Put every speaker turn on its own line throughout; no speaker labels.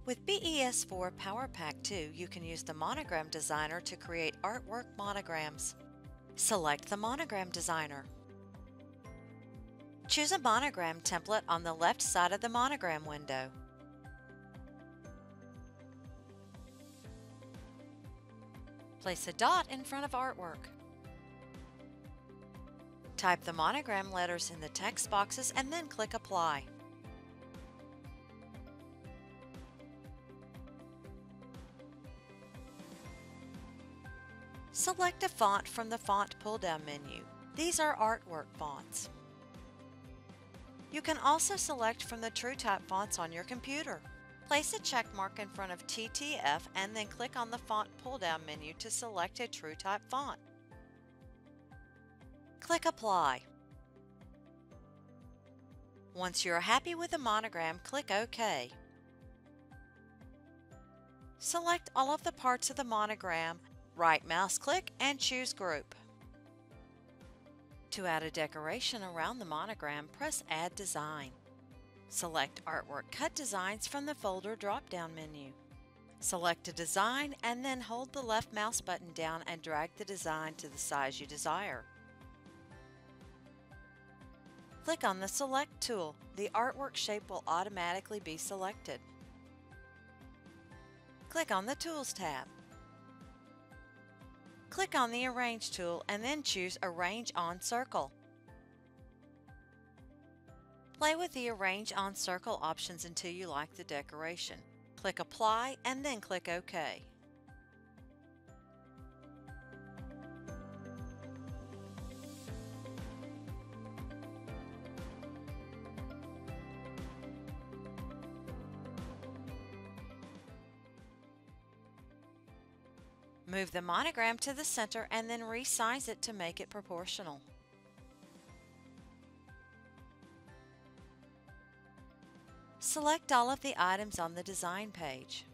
With BES4 Power Pack 2, you can use the Monogram Designer to create artwork monograms. Select the Monogram Designer. Choose a monogram template on the left side of the monogram window. Place a dot in front of artwork. Type the monogram letters in the text boxes and then click Apply. Select a font from the Font pull-down menu. These are artwork fonts. You can also select from the TrueType fonts on your computer. Place a check mark in front of TTF and then click on the Font pull-down menu to select a TrueType font. Click Apply. Once you are happy with the monogram, click OK. Select all of the parts of the monogram, right mouse click and choose Group. To add a decoration around the monogram, press Add Design. Select Artwork Cut Designs from the folder drop-down menu. Select a design and then hold the left mouse button down and drag the design to the size you desire. Click on the Select tool. The artwork shape will automatically be selected. Click on the Tools tab. Click on the Arrange tool and then choose Arrange on Circle. Play with the Arrange on Circle options until you like the decoration. Click Apply and then click OK. Move the monogram to the center and then resize it to make it proportional. Select all of the items on the design page.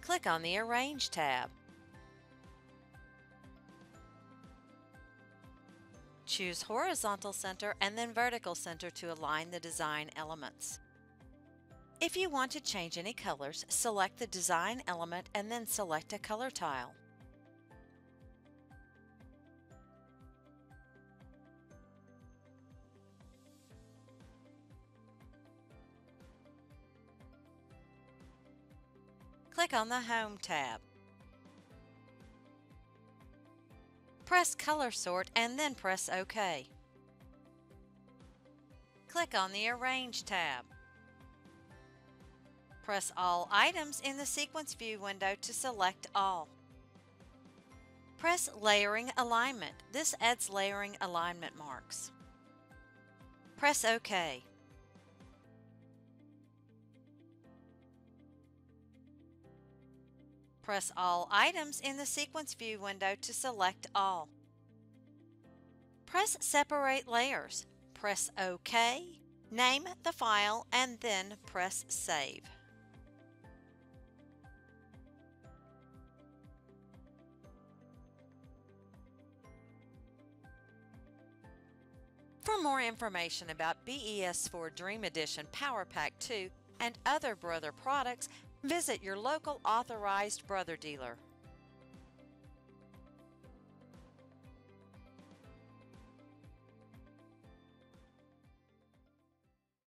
Click on the Arrange tab. Choose Horizontal Center and then Vertical Center to align the design elements. If you want to change any colors, select the design element and then select a color tile. Click on the Home tab. Press Color Sort and then press OK. Click on the Arrange tab. Press All Items in the Sequence View window to select all. Press Layering Alignment. This adds layering alignment marks. Press OK. Press All Items in the Sequence View window to select all. Press Separate Layers. Press OK. Name the file and then press Save. For more information about BES4 Dream Edition Power Pack 2 and other Brother products, visit your local authorized Brother dealer.